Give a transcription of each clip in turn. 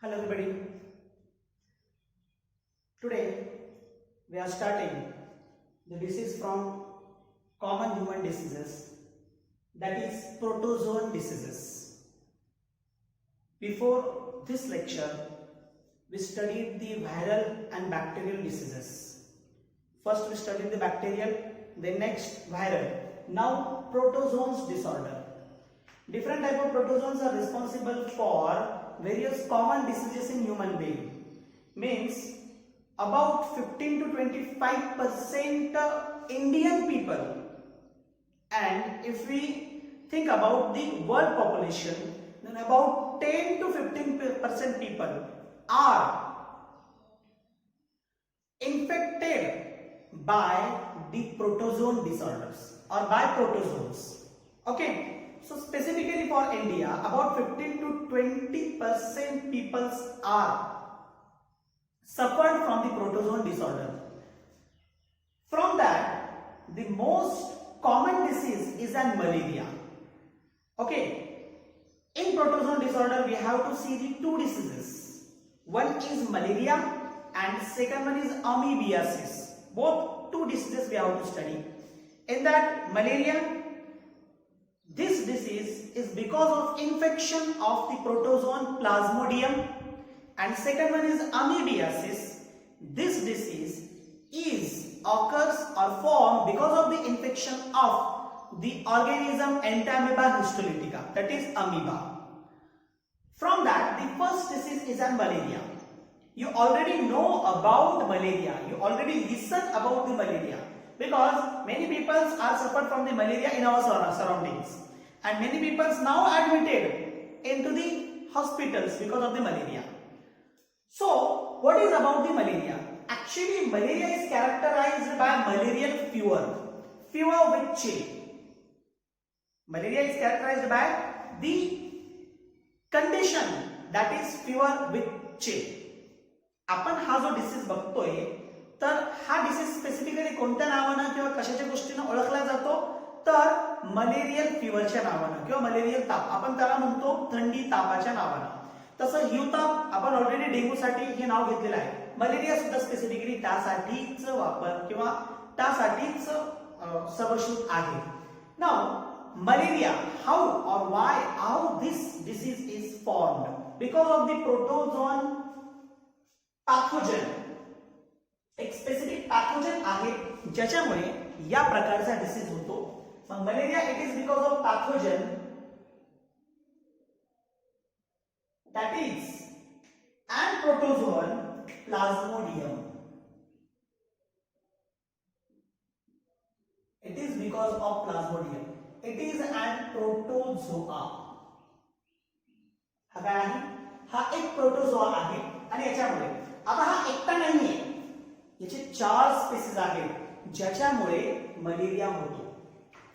Hello everybody. Today we are starting the disease from common human diseases, that is protozoan diseases. Before this lecture we studied the viral and bacterial diseases. First we studied the bacterial, then next viral. Now protozoans disorder. Different type of protozoans are responsible for various common diseases in human being. Means about 15 to 25% Indian people, and if we think about the world population, then about 10 to 15% people are infected by the protozoan disorders or by protozoans. Okay. So specifically for India, about 15 to 20% people are suffered from the protozoan disorder. From that, the most common disease is an malaria. Okay. In protozoan disorder, we have to see the two diseases. One is malaria and second one is amoebiasis. Both two diseases we have to study. In that malaria, this disease is because of infection of the protozoan Plasmodium, and second one is amoebiasis. This disease occurs or formed because of the infection of the organism Entamoeba histolytica, that is amoeba. From that, the first disease is an malaria. You already know about malaria. You already listen about the malaria, because many people are suffered from the malaria in our surroundings, and many people now admitted into the hospitals because of the malaria. So what is about the malaria? Actually, malaria is characterized by malarial fever with chill. Malaria is characterized by the condition that is fever with chill. आपण हा जो disease बघतोय, तर हा disease specifically कोणत्या नावाने किंवा कशाच्या गोष्टीने ओळखला जातो, तर मलेरियल फीवरच्या नावाने किंवा मलेरियल ताप, आपण त्याला म्हणतो थंडी तापाच्या नावाने. तसं हिवताप आपण ऑलरेडी डेंग्यू साठी हे नाव घेतलेलं आहे. मलेरिया सुद्धा स्पेसिफिकली त्यासाठीच वापर किंवा त्यासाठीच सर्वश्रुत आहे. नाउ मलेरिया, हाउ और why, how this disease is formed? Because of the protozoan pathogen. एक स्पेसिफिक पैथोजन आहे ज्याच्यामुळे या प्रकारचा डिसीज होतो. मग malaria it is because of pathogen that is and protozoan Plasmodium. It is because of Plasmodium. It is an protozoa. हा काय आहे? हा एक प्रोटोझोआ आहे, आणि याच्यामुळे आता हा एकटा नाहीये, याचे 4 स्पीसीज आहेत ज्याच्यामुळे मलेरिया होतो.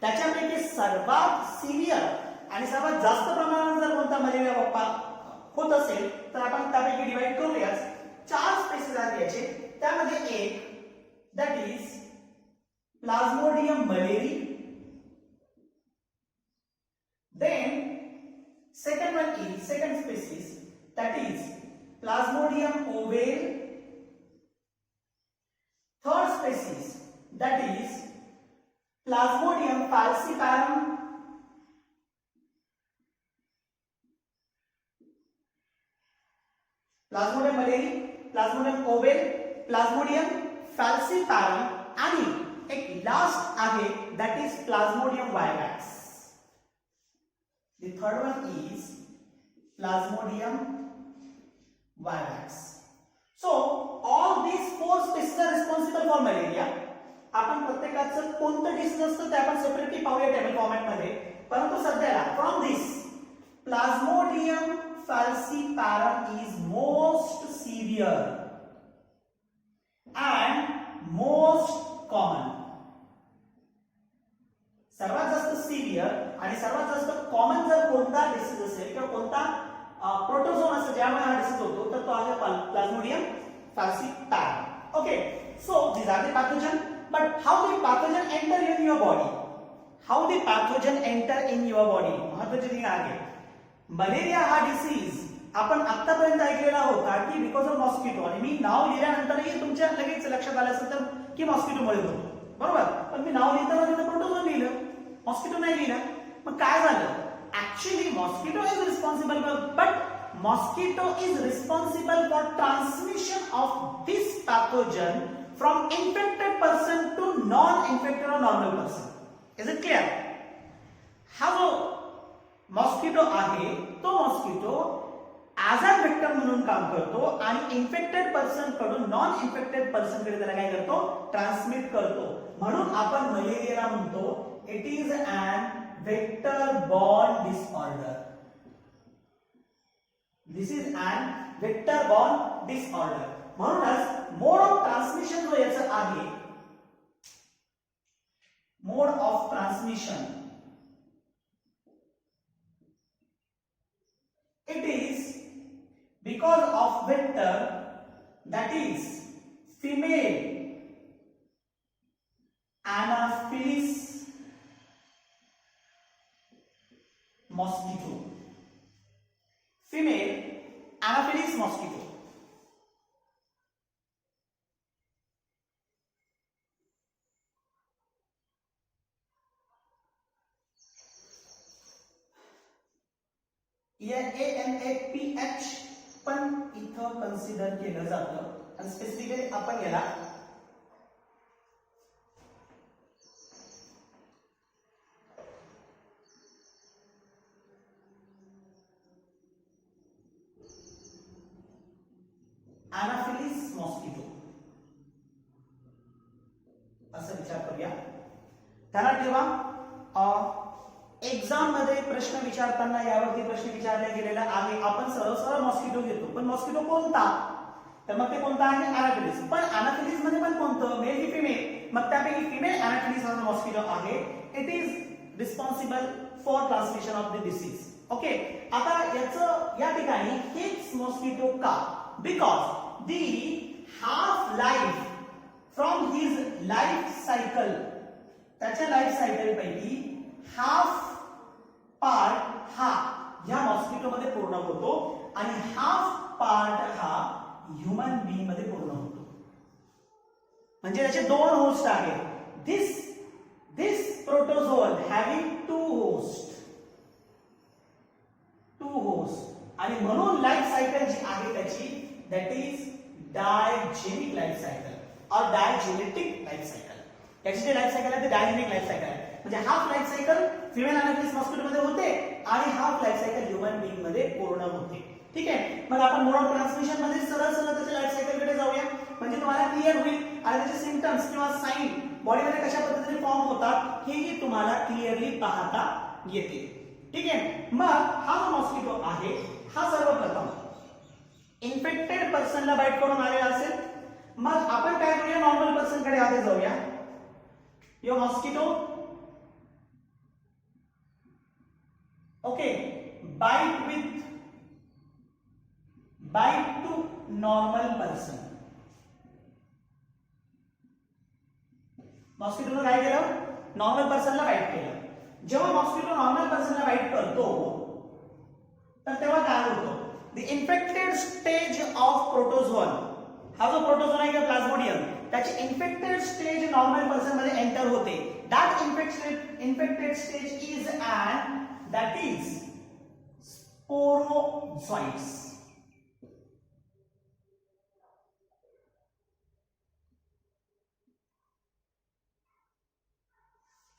त्याच्यापैकी सर्वात सिव्हिअर आणि सर्वात जास्त प्रमाणात जर कोणता मलेरिया होत असेल तर आपण त्यापैकी डिवाइड करूया. 4 स्पीसीज आहेत याचे. त्यामध्ये एक that is plasmodium malariae, then second one is second species, that is Plasmodium ovale. Third species, that is Plasmodium falciparum. Plasmodium malaria, Plasmodium ovale, Plasmodium falciparum, आणि एक लास्ट आहे that is Plasmodium vivax. The third one is Plasmodium vivax. So all these 4 species are responsible for malaria. आपण प्रत्येकाचं कोणतं disease असतं ते आपण separately पाहूया टेबल फॉर्मॅट मध्ये. परंतु सध्याला from this Plasmodium falciparum is most severe and most common. सर्वात जास्त सिव्हिअर आणि सर्वात जास्त कॉमन जर कोणता डिसीज असेल किंवा कोणता प्रोटोझोन असेल ज्यामुळे हा डिसीज होतो, तर तो आहे Plasmodium falciparum. Okay, so these are the pathogen, but how the pathogen enter in your body? How the pathogen enter in your body? महत्त्वाची थिंग आहे. मलेरिया हा डिसीज आपण आतापर्यंत ऐकलेला होता की बिकॉज ऑफ मॉस्किटो, आणि मी नाव लिहिल्यानंतरही तुमच्या लगेच लक्षात आलं असेल तर की मॉस्किटोमुळे होतो, बरोबर. पण मी नाव लिहिताना तिथे प्रोटोझोन लिहिलं, मॉस्किटो नाही लिहिलं. मग काय झालं? Actually mosquito is responsible, but mosquito is responsible for transmission of this pathogen from infected person to non infected और normal person. Is it clear? हा जो मॉस्किटो आहे तो मॉस्किटो ऍज अ वेक्टर म्हणून काम करतो आणि इन्फेक्टेड पर्सन कडून नॉन इन्फेक्टेड पर्सन कडे त्याला काय करतो? ट्रान्समिट करतो. म्हणून आपण मलेरियाला म्हणतो it is an vector borne disorder. This is an vector borne disorder. म्हणूनच मोड ऑफ ट्रान्समिशन जो याचं आहे, mode of transmission, it is because of vector, that is female Anopheles mosquito. Female Anopheles mosquito. ANAPH पण इथं consider केलं जातं आणि specifically आपण याला Anopheles mosquito असं विचार करूया. त्याला ठेवा. एक्झाम मध्ये प्रश्न विचारताना यावरती प्रश्न विचारला गेलेला आहे. आपण सरळ मॉस्किटो घेतो, पण मॉस्किटो कोणता? तर मग ते कोणता आहे? अनाफिलिस. पण अनाफिलिस मध्ये पण कोणतं? मेल की फिमेल? मग त्यापैकी फिमेल अनाफिलिस हा मॉस्किटो आहे. It is responsible for transmission of the disease. Okay. आता याचं या ठिकाणी हेच मॉस्किटो का? Because the half life from his life cycle, त्याच्या लाईफ सायकल पैकी हाफ पार्ट हा या मॉस्किटो मध्ये पूर्ण होतो आणि हाफ पार्ट हा ह्यूमन बीइंग मध्ये पूर्ण होतो. म्हणजे त्याचे दोन होस्ट आहेत. दिस प्रोटोझोन हॅव्हिंग टू होस्ट आणि म्हणून लाईफ सायकल जी आहे त्याची दॅट इज डायजेनिक लाईफ सायकल और डायजेनेटिक लाईफ सायकल. याची जी लाईफ सायकल आहे ती डायजेनिक लाईफ सायकल आहे. म्हणजे half life cycle female anopheles mosquito मध्ये होते आणि half life cycle human being मध्ये पूर्ण होते. ठीक आहे. मग आपण मोड ऑफ ट्रान्समिशन मध्ये सरळ त्याच्या लाईफ सायकल कडे जाऊया, म्हणजे तुम्हाला क्लिअर होईल आणि त्याचे सिम्पटम्स किंवा साईन बॉडीमध्ये कशा पद्धतीने फॉर्म होतात हेही तुम्हाला क्लिअरली पाहता येते. ठीक आहे. मग हा जो मॉस्किटो आहे हा सर्वप्रथम इन्फेक्टेड पर्सनला बाईट करून आलेला असेल. मग आपण काय करूया? नॉर्मल पर्सन कडे आधी जाऊया. यो mosquito okay bite to normal person. मॉस्किटोने काय केलं? नॉर्मल पर्सनला बाईट केलं. जेव्हा मॉस्किटो नॉर्मल पर्सनला बाईट करतो तर तेव्हा काय होतं? द इन्फेक्टेड स्टेज ऑफ प्रोटोझोन, हा जो प्रोटोझोन आहे का प्लाझ्मोडियम, त्याची इन्फेक्टेड स्टेज नॉर्मल पर्सन मध्ये एंटर होते. That infected stage is and that is sporozoites.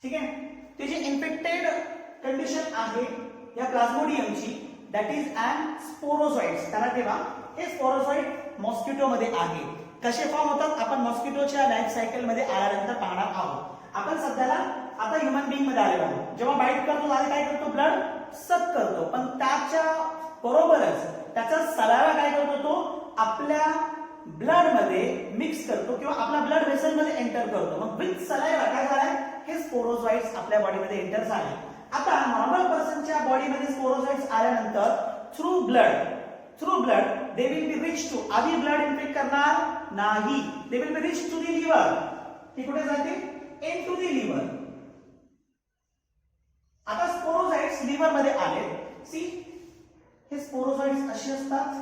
ठीक आहे. ते जे इन्फेक्टेड कंडिशन आहे या प्लाझ्मोडियमची दॅट इज अँड स्पोरोझॉइट्स. त्याला ठेवा. हे स्पोरोझॉइट मॉस्किटो मध्ये आहे. कसे फॉर्म होतात आपण मॉस्किटोच्या लाईफ सायकल मध्ये आल्यानंतर पाहणार आहोत. आपण सध्याला आता ह्यूमन बीइंग मध्ये आलेलो आहोत. जेव्हा बाईट करतो आधी काय करतो? ब्लड सक करतो, पण त्याच्या बरोबरच त्याचा सलावा काय करतो? तो आपल्या ब्लड मध्ये मिक्स करतो किंवा आपल्या ब्लड व्हेसल मध्ये एंटर करतो. मग विथ सलावा काय झालंय? हे स्पोरोझॉइट्स आपल्या बॉडीमध्ये एंटर झाले. आता नॉर्मल पर्सनच्या बॉडीमध्ये स्पोरोझॉइट्स आल्यानंतर through blood they will be reach to, आधी ब्लड इन्फेक्ट करणार नाही, they will be reach to the liver. ती कुठे जाते? In to the liver. आता स्पोरोझॉइट्स लिव्हर मध्ये आले. सी हे स्पोरोझॉइड्स अशी असतात.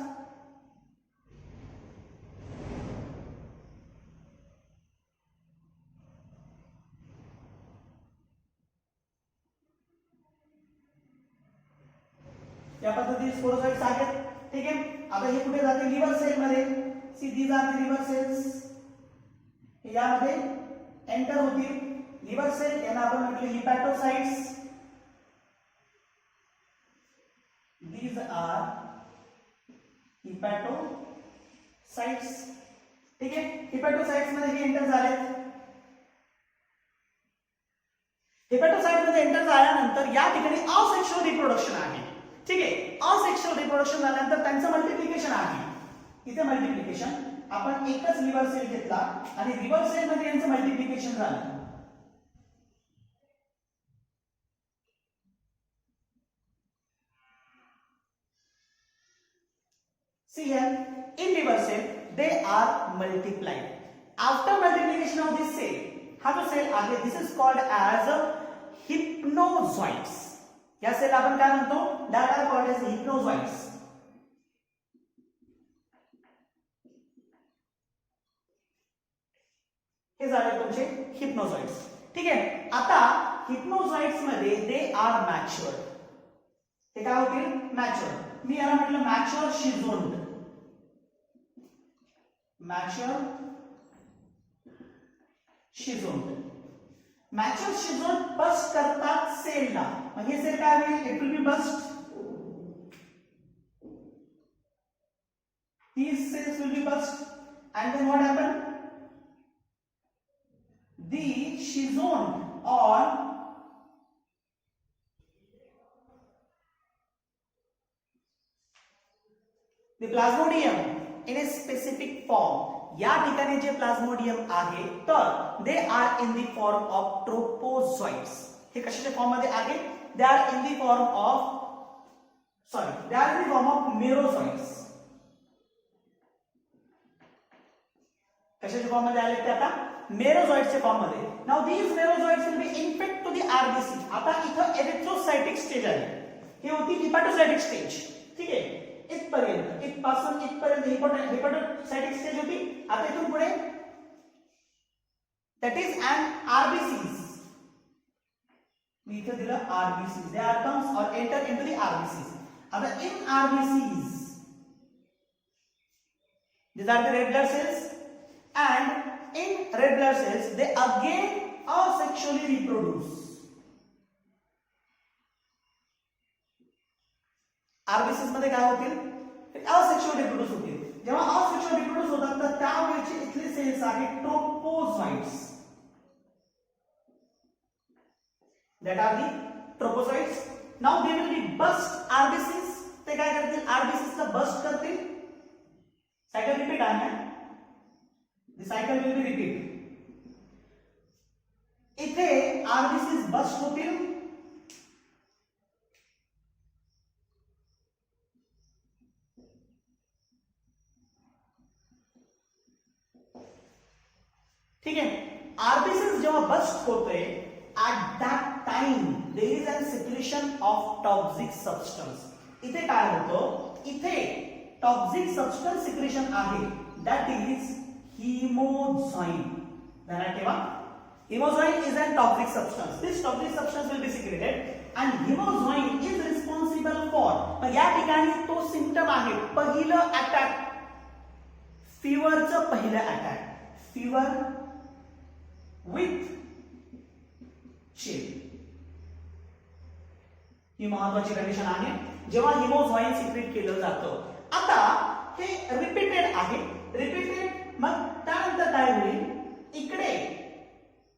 या पद्धतीने स्पोरोझॉइड्स आहेत. ठीक आहे. आता हे कुठे जाते? लिव्हर सेल मध्ये. See these are the liver cells. यामध्ये एंटर होतील. लिव्हर सेल यांना आपण म्हटले हिपॅटोसाइट्स. These are हिपॅटोसाइट्स. ठीक आहे. हिपॅटोसाइट्स मध्ये हे एंटर झालेत. हिपॅटोसाइट मध्ये एंटर झाल्यानंतर या ठिकाणी असेक्शुअल रिप्रोडक्शन आहे. ठीक आहे. असेक्शुअल रिप्रोडक्शन झाल्यानंतर त्यांचं मल्टिप्लिकेशन आहे. इथे मल्टिप्लिकेशन आपण एकच लिव्हर सेल घेतला आणि लिव्हर सेल मध्ये यांचं मल्टिप्लिकेशन झालं. See here, in liver cell they are multiplied. After multiplication of this cell, हा जो सेल आहे, this is called as hypnozoites. या सेल आपण काय म्हणतो? That are called as hypnozoites. हे झाले तुमचे हिप्नोझॉइड्स. ठीक आहे. आता हिप्नोझॉइड्स मध्ये दे आर मॅच्युअर्ड. ते काय होतील? मॅच्युअर्ड. मी याला म्हटलं mature schizont. Mature schizont. Mature schizont burst करतात सेलला. मग हे सेल काय होईल? It will be burst. these cells will be bust and then what happen? The schizone or the plasmodium in a specific form. या ठिकाणी जे प्लाझ्मोडियम आहे तर they are in the form of trophozoites. हे कशाच्या form मध्ये आहे? They are in the form of they are in the form of merozoites. कशाच्या form मध्ये आले ते आता? मेरोझॉइड्सच्या फॉर्म मध्ये. Now these merozoites will be infect to the RBC. आता इथं एरिथ्रोसाइटिक स्टेज आहे. ही होती हिपॅटोसाइटिक स्टेज. ठीक आहे. इथपर्यंत इथपासून इथपर्यंत हिपॅटोसाइटिक स्टेज होती. आता इथून पुढे दॅट इज अन आरबीसीज. मी इथे दिलं आरबीसीज. दे आर कम्स और एंटर इनटू द आरबीसीज. आता इन RBCs these are the red blood cells and in red blood cells they again asexually reproduce. RBCs मध्ये काय होतील? असेक्शुअल रिप्रोड्यूस होतील. जेव्हा asexual reproduce होतात तर त्यावेळेचे इथले सेल्स आहेत ट्रोपोझॉइड्स. that are the trophozoites. now they will be bust RBCs. ते काय करतील? RBCs ला बस्ट करतील. सायकल रिपीट आहे ना? the cycle will be repeat. इथे RBCs बस्ट होतील. ठीक है. आरबीसीज जेव्हा बस्ट होते at that time there is a secretion of toxic substance. इथे काय होतं? इथे टॉक्सिक सबस्टन्स सिक्रेशन आहे. that is hemozoin. ध्यानात ठेवा. hemozoin is a toxic substance. This toxic substance will be secreted and hemozoin is responsible for. या ठिकाणी तो सिम्पटम आहे पहिलं अटॅक. फीवरचं पहिलं अटॅक. Fever with chill. ही महत्वाची कंडिशन आहे जेव्हा हिमोझॉइन सिक्रेट केलं जातं. आता हे रिपीटेड आहे. रिपीटेड मग त्यानंतर काय होईल? इकडे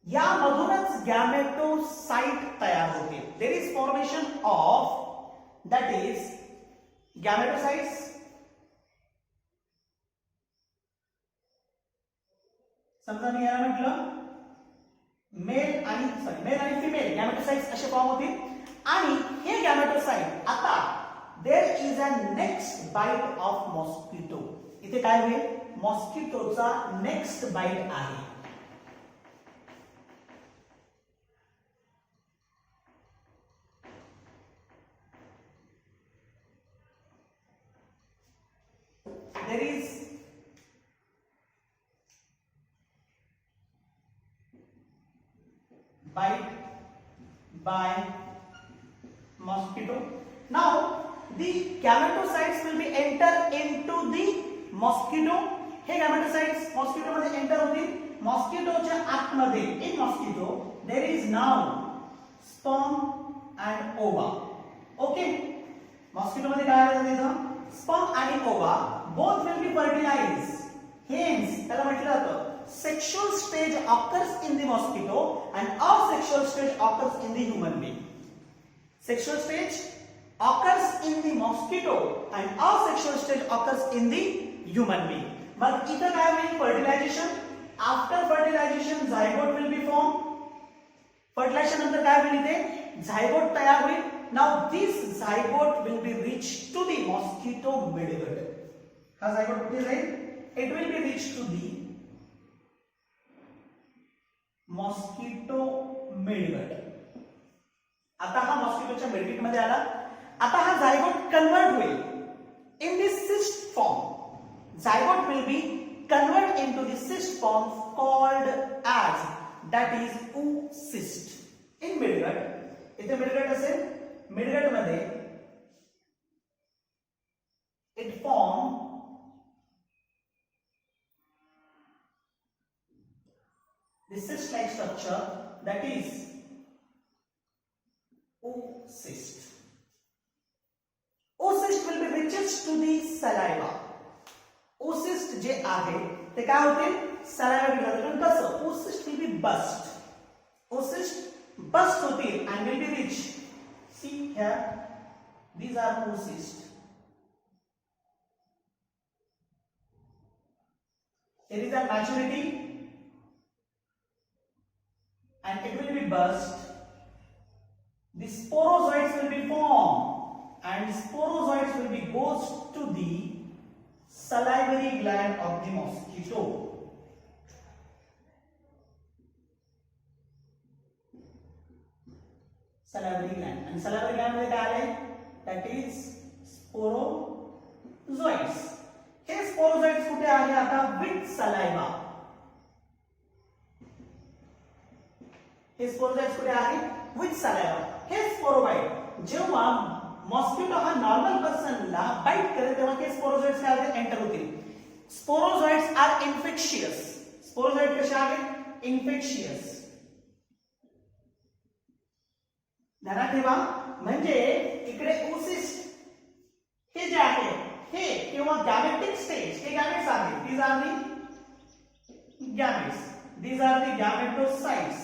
यामधूनच गॅमेटोसाइट तयार होते. There is formation of that is gametocytes. समजा मी याला म्हटलं मेल आणि फिमेल गॅमेटोसाइट्स असे फॉर्म होतील आणि हे गॅमेटोसाइट आता there is a next bite of mosquito. इथे काय होईल? मॉस्किटोचा नेक्स्ट बाइट आहे. there is bite by mosquito. Now the gametocytes will be enter into the mosquito. हे gametocytes mosquito मध्ये enter होतील. मॉस्किटोच्या आतमध्ये in mosquito there is now sperm and ova. Okay, mosquito मध्ये काय आहे त्याचं sperm आणि ova both will be fertilized. Hence त्याला म्हटलं जातं sexual stage occurs in the mosquito and asexual stage occurs in the human being. Sexual stage occurs in the mosquito and asexual stage occurs in the human being. मग इथं काय होईल fertilization. After fertilization zygote will be formed. Fertilization नंतर काय होईल इथे zygote तयार होईल. Now this zygote will be reached to the mosquito midgut. हा zygote कुठे जाईल? It will be reached to the mosquito midgut. आता हा मॉस्किटोच्या मिडगट मध्ये आला. आता हा झायगोट कन्वर्ट होईल in the cyst form. Zygote will be convert into the cyst form called as that is oocyst in midgut. इथे मिडगट असेल. Midgut मध्ये it form the cyst-like structure that is oocyst. Oocyst will be richest to the saliva. Oocyst जे आहे ते काय होतील saliva विघटन. पण कसं oocyst will be burst. Oocyst burst होतील and will be rich. See here, these are oocyst. There is a maturity and it will be burst. The sporozoites will be formed and sporozoites will be goes to the salivary gland of the mosquito. Salivary gland and salivary gland मध्ये काय आले that is sporozoites. Hey sporozoites कुठे आहे आता with saliva. हे स्पोरोझाइट्स कुठे आहे with saliva. हे स्पोरोबाइट जेव्हा mosquito हा नॉर्मल पर्सनला बाइट करेल तेव्हा हे स्पोरोझाइट्स काय होते एंटर होतील. स्पोरोझाइट्स आर इन्फेक्शियस. स्पोरोझाइट कसे आहेत इन्फेक्शियस. ध्यानात ठेवा. म्हणजे इकडे oocyst हे जे आहे हे किंवा गॅमेटिक स्टेज हे गॅमेट्स आहेत. these are the gametes. these are the gametocytes.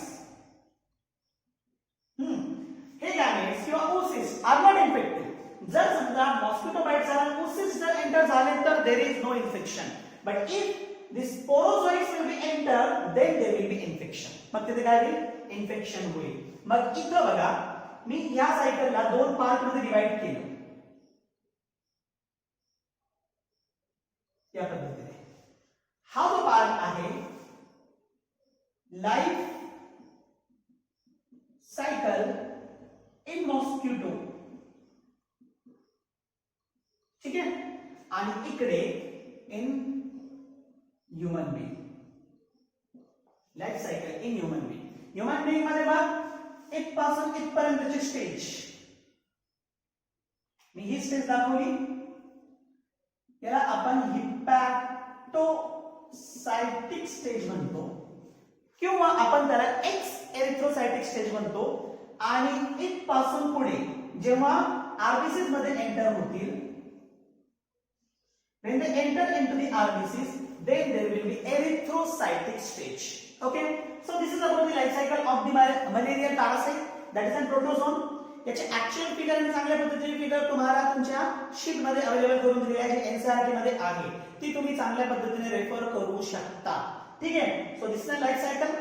हे गॅमेट्स किंवा oocyst आर नॉट इन्फेक्टेड. जर समजा मॉस्किटो बाइट झाला oocyst जर एंटर झाले तर there is no infection. But if the sporozoites will be enter then there will be infection. मग तिथे काय होईल इन्फेक्शन होईल. मग इथं बघा मी या सायकलला दोन पार्ट मध्ये डिवाइड केलं या पद्धतीने. हा जो पार्ट आहे लाईफ सायकल इन मॉस्किटो. ठीक आहे. आणि इकडे in human being. Life cycle in human being. Human being मध्ये बघ इथपासून इथपर्यंतची स्टेज मी ही स्टेज दाखवली. याला आपण हिपॅटोसायटिक स्टेज म्हणतो किंवा आपण त्याला एक्स एरिथ्रोसायटिक स्टेज म्हणतो. आणि इथपासून पुढे जेव्हा आरबीसीस मध्ये एंटर होतील when they enter into the RBCs then there will be erythrocytic stage. Okay, so this is about the life cycle of the malarial parasite that is an protozoan. याचे actual figure मी चांगल्या पद्धतीने figure तुम्हाला तुमच्या sheet मध्ये available करून दिली आहे. NCERT मध्ये आहे ती तुम्ही चांगल्या पद्धतीने रेफर करू शकता. ठीक आहे. So this is a life cycle.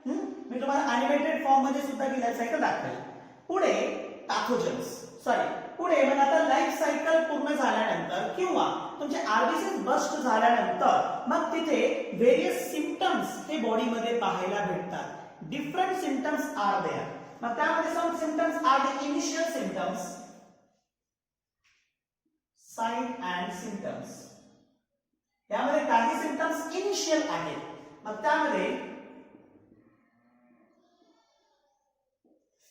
मी तुम्हाला एनिमेटेड फॉर्म मध्ये सुद्धा ही लाईफ सायकल दाखवेल. पुढे पॅथोजन्स पुढे मग आता लाईफ सायकल पूर्ण झाल्यानंतर किंवा तुमचे आरबीसीस बस्ट झाल्यानंतर मग तिथे व्हेरियस सिम्पटम्स हे बॉडीमध्ये पाहायला भेटतात. Different symptoms are there. मग त्यामध्ये some symptoms are the initial symptoms, sign and symptoms. यामध्ये काही सिम्पटम्स इनिशियल आहेत. मग त्यामध्ये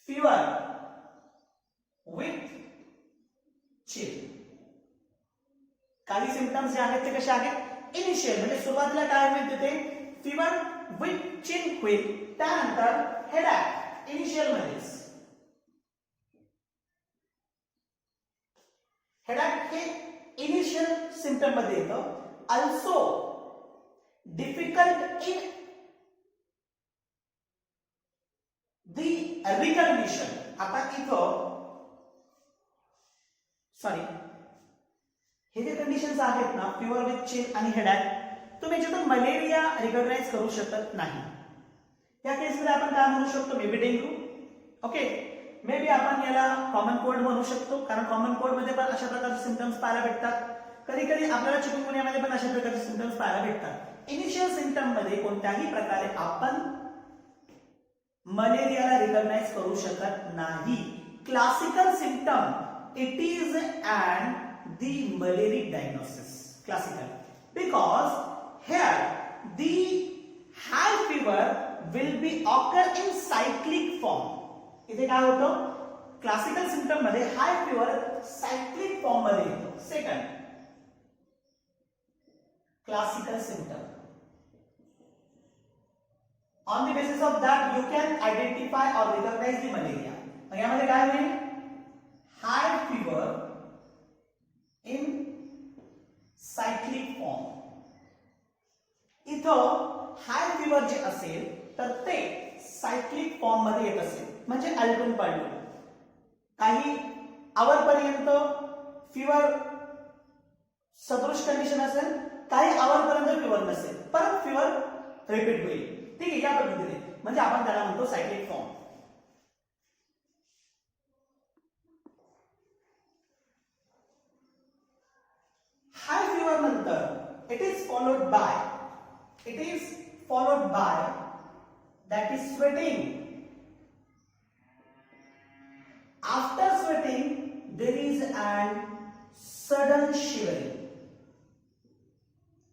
फीवर विथ चिल, काही सिम्पटम्स जे आहेत ते कसे आहेत इनिशियल, म्हणजे सुरुवातीला काय होईल तिथे फीवर विथ चिल होईल. त्यानंतर हेडॅक इनिशियल मध्येच, हेडॅक हे इनिशियल सिम्पटम मध्ये येतं. Also difficult in the recognition. आता इथं सॉरी, हे जे कंडिशन्स आहेत ना फीवर विथ चिल आणि हेडॅक, तुम्ही याच्यातून मलेरिया रिकॉग्नाइज करू शकत नाही. या केसमध्ये आपण काय म्हणू शकतो, may be dengue. Okay, may be आपण याला कॉमन कोल्ड म्हणू शकतो, कारण कॉमन कोल्ड मध्ये पण अशा प्रकारचे सिम्पटम्स पाहायला भेटतात. कधी कधी आपल्याला चिकनगुन्यामध्ये पण अशा प्रकारचे सिम्पटम्स पाहायला भेटतात. इनिशियल सिम्पटम मध्ये कोणत्याही प्रकारे आपण मलेरियाला रिकॉग्नाइज करू शकत नाही. Classical symptom it is and the malarial diagnosis, classical, because here the high fever will be occur in cyclic form. इथे काय होतं, क्लासिकल सिम्पटम मध्ये हाय फीवर सायक्लिक फॉर्म मध्ये येतो. Second, classical symptom, on the basis of that you can identify or recognize the malaria. मग यामध्ये काय होईल, हाय fever in cyclic form. इथं हाय फीवर जे असेल तर ते सायक्लिक फॉर्म मध्ये येत असेल, म्हणजे आलटून पालटून. काही आवरपर्यंत फीवर सदृश कंडिशन असेल, काही आवरपर्यंत फीवर नसेल, परत फीवर रिपीट होईल. ठीक आहे, या पद्धतीने म्हणजे आपण त्याला म्हणतो सायक्लिक फॉर्म. हाय फीवर नंतर it is followed by that is sweating. After sweating there is an sudden shivering.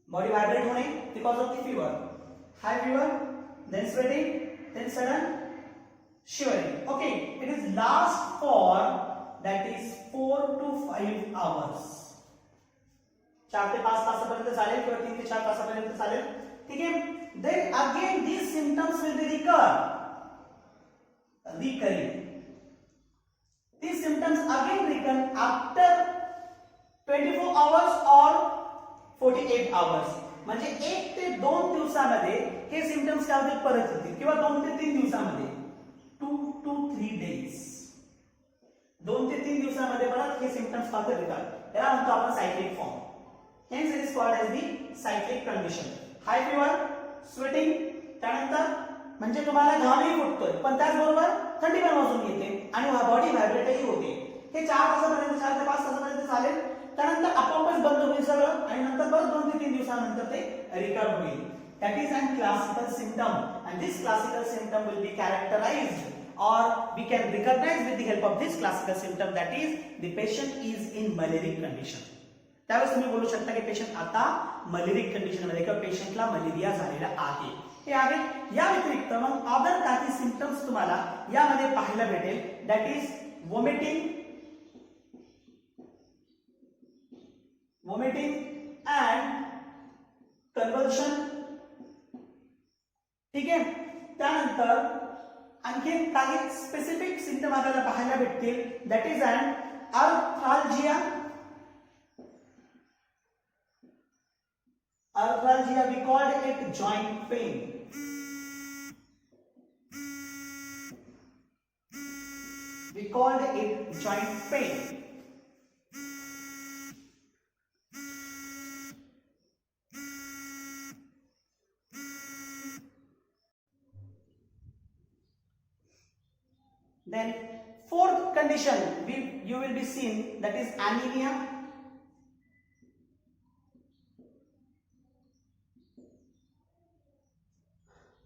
Body vibrate होणे because of the fever. High fever, then sweating, then sudden shivering. Okay, it is last for that is 4 to 5 hours. 4 ते 5 तासापर्यंत चालेल किंवा 3 ते 4 तासापर्यंत चालेल. ठीक आहे. Then again these symptoms will be recurring. These symptoms again recur after 24 hours or 48 hours. म्हणजे 1 ते 2 दिवसामध्ये हे सिम्पटम्स काय होतील, परत येतील, किंवा 2 ते 3 दिवसामध्ये 2 to 3 days. 2 ते 3 दिवसामध्ये परत हे सिम्पटम्स परत येतात. त्याला म्हणतो आपण cyclic form. Hence it is called as the cyclic condition. High fever, sweating, त्यानंतर म्हणजे तुम्हाला घामही फुटतोय, पण त्याचबरोबर थंडी पण वाजून येते आणि बॉडी व्हायब्रेटही होते. हे 4 तासापर्यंत, 4 ते 5 तासापर्यंत चालेल. त्यानंतर आपोआपच बंद होईल सगळं आणि नंतर परत 2 ते 3 दिवसानंतर ते रिकवर होईल. That is an classical symptom and this classical symptom will be characterized or we can recognize with the help of this classical symptom, that is the patient is in malaric condition. त्यावेळेस तुम्ही बोलू शकता की patient आता मलेरिक condition मध्ये किंवा पेशंटला malaria झालेला आहे. हे आहे. या व्यतिरिक्त मग अदर काही सिम्पटम्स तुम्हाला यामध्ये पाहायला भेटेल. That is vomiting and convulsion. ठीक आहे. त्यानंतर आणखी काही स्पेसिफिक सिम्पटम आपल्याला पाहायला भेटतील. That is an arthralgia. Arthralgia, we called it joint pain. We called it joint pain. Then fourth condition you will be seeing, that is anemia.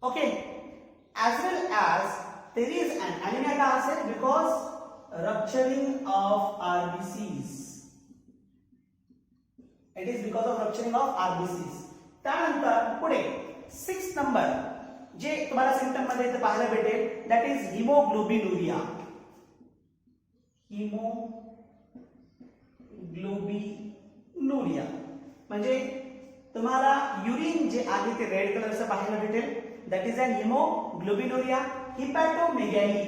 Okay, as well as there is an anemia का असेल because rupturing of RBCs. It is because of rupturing of RBCs. त्यानंतर पुढे 6 number जे तुम्हाला symptom मध्ये इथे पाहायला भेटेल that is हिमोग्लोबिनुरिया. हिमोग्लोबिनुरिया म्हणजे तुम्हाला युरिन जे आहे ते रेड कलरचं पाहायला भेटेल. That is an haemoglobinuria. Hepatomegaly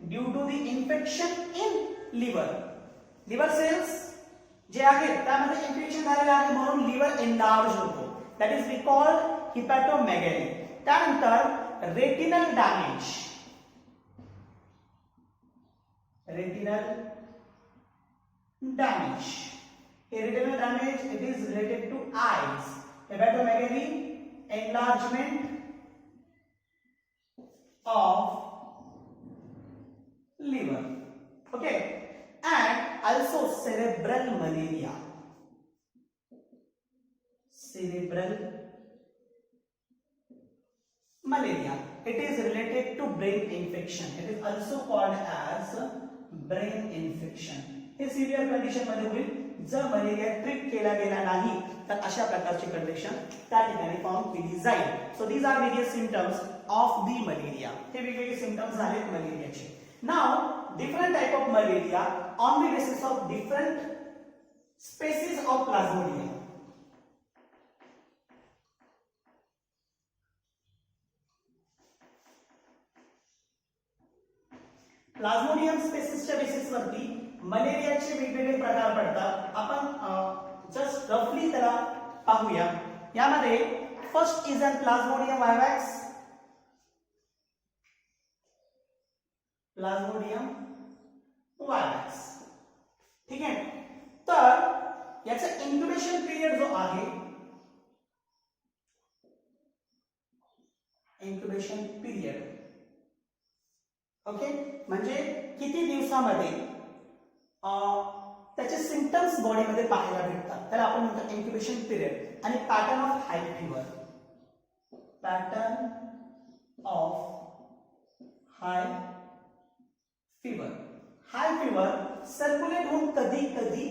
due to the infection in liver. Liver cells जे आहेत त्यामध्ये इन्फेक्शन झालेलं आहे म्हणून लिव्हर एनलार्ज होतो. That is we called hepatomegaly. त्यानंतर retinal damage. Retinal damage, it is related to eyes. Hepatomegaly, enlargement of liver. Okay, and also cerebral malaria. It is related to brain infection. It is also called as brain infection. Hey severe condition मध्ये होईल जर malaria treat केला गेला नाही तर अशा प्रकारची condition त्या ठिकाणी फॉर्म केली जाईल. So these are various symptoms of the malaria. हे वेगवेगळे सिम्पटम्स झालेत मलेरियाचे. Now different type of malaria on the basis of different species of plasmodium. Plasmodium स्पेसिसच्या बेसिसवरती मलेरियाचे वेगवेगळे प्रकार पडतात. आपण जस्ट रफली त्याला पाहूया. यामध्ये first is an plasmodium vivax. ठीक आहे. तर याचा इन्क्युबेशन पिरियड जो आहे ओके म्हणजे किती दिवसामध्ये त्याचे सिम्पटम्स बॉडीमध्ये पाहायला भेटतात त्याला आपण म्हणतो इन्क्युबेशन पिरियड. आणि pattern of high fever. Hi fever circulate होऊन कधी कधी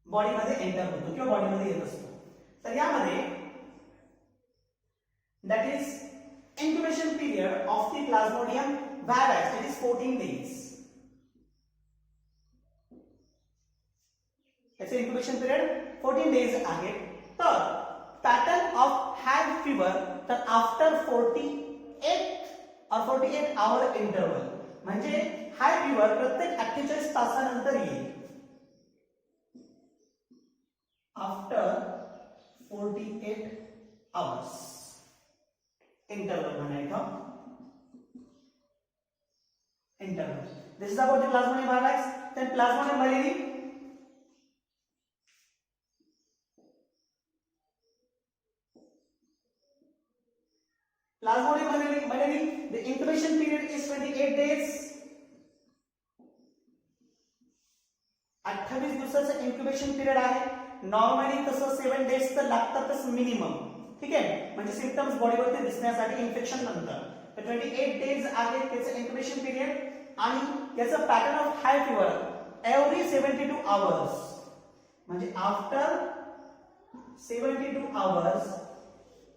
बॉडीमध्ये एंटर होतो किंवा बॉडीमध्ये येत असतो. तर यामध्ये that is incubation period of the Plasmodium vivax, it is 14 days. याचे incubation period 14 days आहे. तर pattern of high fever तर after 48 hour interval म्हणजे high fever प्रत्येक 48 तासानंतर येईल. after 48 hours interval बनाएगा. Interval. This is about the Plasmodium vivax. Then Plasmodium malaria. The incubation period is 28 days. 28 दिवसाचा incubation period आहे. नॉर्मली तसं 7 days तर लागतातच मिनिमम. ठीक आहे. म्हणजे सिम्पटम्स बॉडीवरती दिसण्यासाठी इन्फेक्शन नंतर. तर 28 डेज आहे त्याचं इन्क्युबेशन पिरियड. आणि याचं pattern of high fever every 72 hours म्हणजे after 72 hours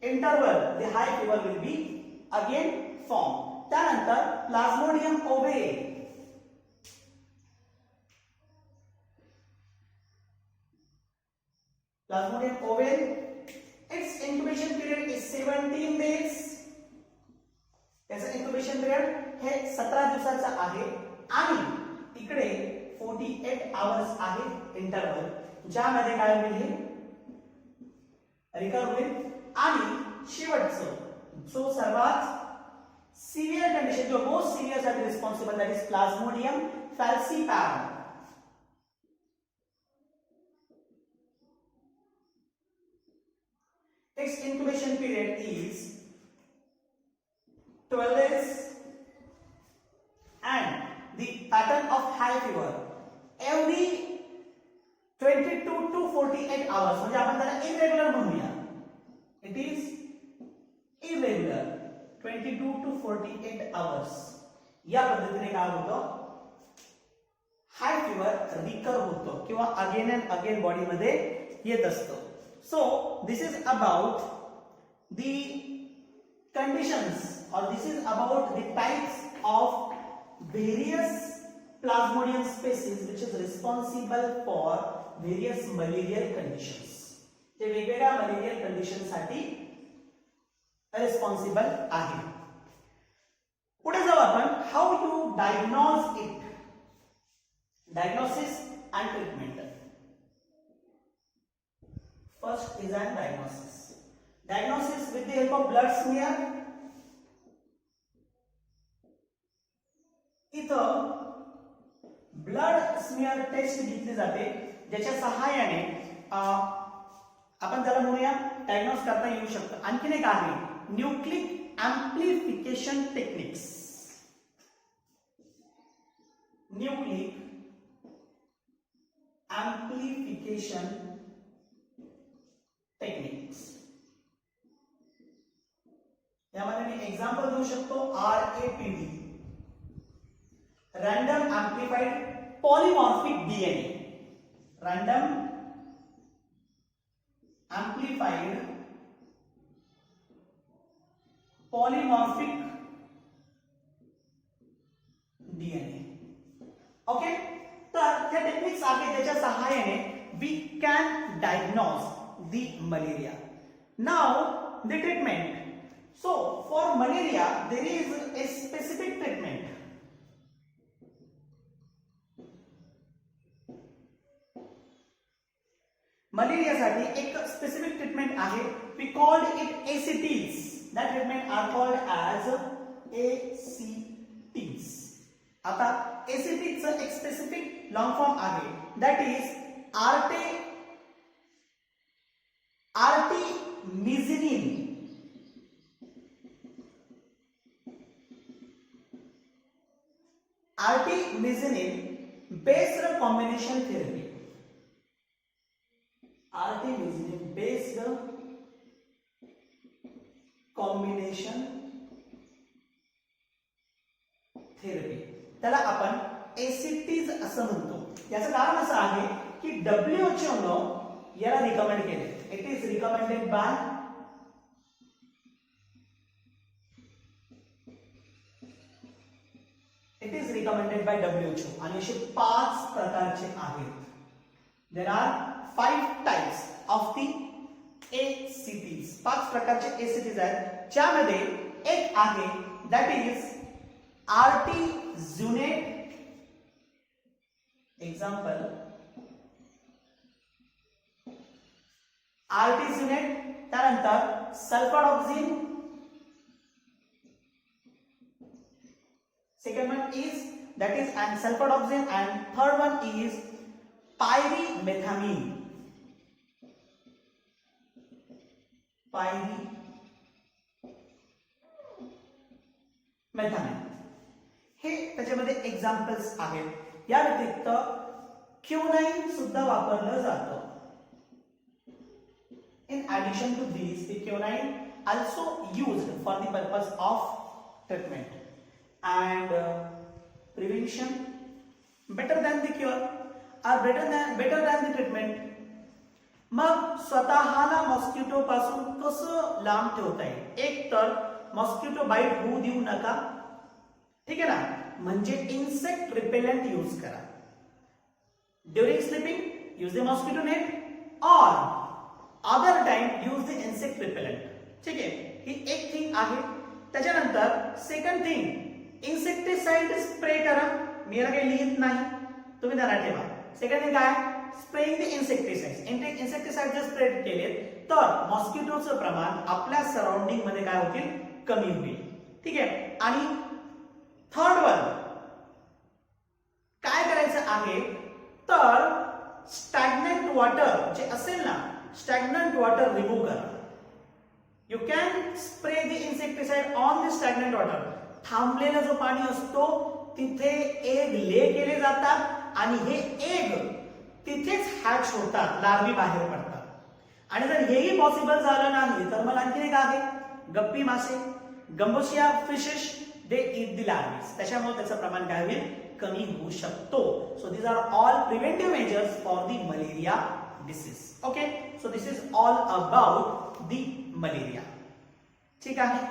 interval the high fever will be again form. त्यानंतर plasmodium ovale. its incubation period is 17 days. त्याचं incubation period हे 17 दिवसाचं आहे. आणि इकडे 48 आवर्स आहे इंटरवल ज्यामध्ये काय होईल रिकव्हर होईल. आणि शेवटचं जो सर्वात सिव्हिअर कंडिशन जो मोस्ट सिव्हिअर साठी responsible that is plasmodium falciparum. Its incubation period is 12 days and the pattern of high fever every 22 to 48 hours म्हणजे आपण त्याला irregular म्हणूया. It is irregular 22 to 48 hours. या पद्धतीने काय होतं हाय फिवर रिकर होतो किंवा अगेन अँड अगेन बॉडीमध्ये येत असतो. सो this is about the conditions or this is about the types of various plasmodium species which is responsible for various malarial conditions. जे वेगवेगळ्या malarial conditions साठी responsible आहे. पुढे जाऊ आपण how you diagnose it. Diagnosis and treatment. First is an diagnosis. Diagnosis with the help of blood smear. इथं blood smear test घेतली जाते ज्याच्या सहाय्याने आपण त्याला म्हणूया डायग्नोज करता येऊ शकतं. आणखीन एक आहे nucleic amplification techniques. Nucleic amplification techniques. यामध्ये मी एक्झाम्पल देऊ शकतो RAPD, random amplified polymorphic DNA. Random amplified polymorphic DNA. Okay, तर त्या टेक्निक्स आहेत ज्याच्या सहाय्याने we can diagnose the malaria. Now the treatment. So for malaria there is a specific treatment. Malaria साठी एक specific treatment आहे. We called it ACTs. That treatment are called as ACTs. आता ACTs चं एक specific long form आहे. That is artemisinin. Artemisinin based combination therapy. Artemisinin based combination therapy. त्याला आपण ACTs असं म्हणतो. याचं कारण असं आहे की WHO ने याला रिकमेंड केले. It is recommended by WHO आणि असे 5 प्रकारचे आहेत. There are 5 types of the ACTs. 5 प्रकारचे ACTs आहेत ज्यामध्ये एक आहे that is artesunate. Example artesunate. त्यानंतर sulfadoxine. Second one is that is and sulfadoxine, and third one is pyrimethamine. हे त्याच्यामध्ये एक्झाम्पल्स आहेत. या व्यतिरिक्त क्युनाइन सुद्धा वापरलं जातं. In addition to these, the quinine also used for the purpose of treatment and prevention. Better than the cure or better than the treatment. मग स्वतःला mosquito पासून कसं लांब ठेवता येईल? एक तर मॉस्किटो बाईट होऊ देऊ नका. ठीक आहे ना? म्हणजे इन्सेक्ट रिपेलेंट यूज करा. During sleeping use the mosquito net और other time use the insect repellent. ठीक आहे, ही एक थिंग आहे. त्याच्यानंतर सेकंड थिंग इन्सेक्टिसाइड स्प्रे करा. मी याला काही लिहित नाही, तुम्ही त्याला ठेवा. सेकंड थिंग काय? Spraying the insecticide. इन्सेक्टिसाइड जर स्प्रे केले तर मॉस्किटोचं प्रमाण आपल्या सराउंडिंग मध्ये काय होतील? कमी होईल. ठीक आहे. आणि थर्ड वन काय करायचं आहे तर स्टॅग्नंट वॉटर जे असेल ना, स्टॅग्नंट वॉटर रिमूव्ह करा. You can spray the insecticide on the stagnant water. थांबलेला जो पाणी असतो तिथे एग ले केले जातात आणि हे एग तिथेच हॅच होतात, लार्वी बाहेर पडतात. आणि जर हेही पॉसिबल झालं नाही तर मग आणखी एक आहे गप्पी मासे, गंबोसिया फिशेस, दे ईट द लार्वीज. त्याच्यामुळे त्याचं प्रमाण काय होईल? कमी होऊ शकतो. So these are all preventive measures for the malaria disease. Okay, so this is all about the malaria. ठीक आहे.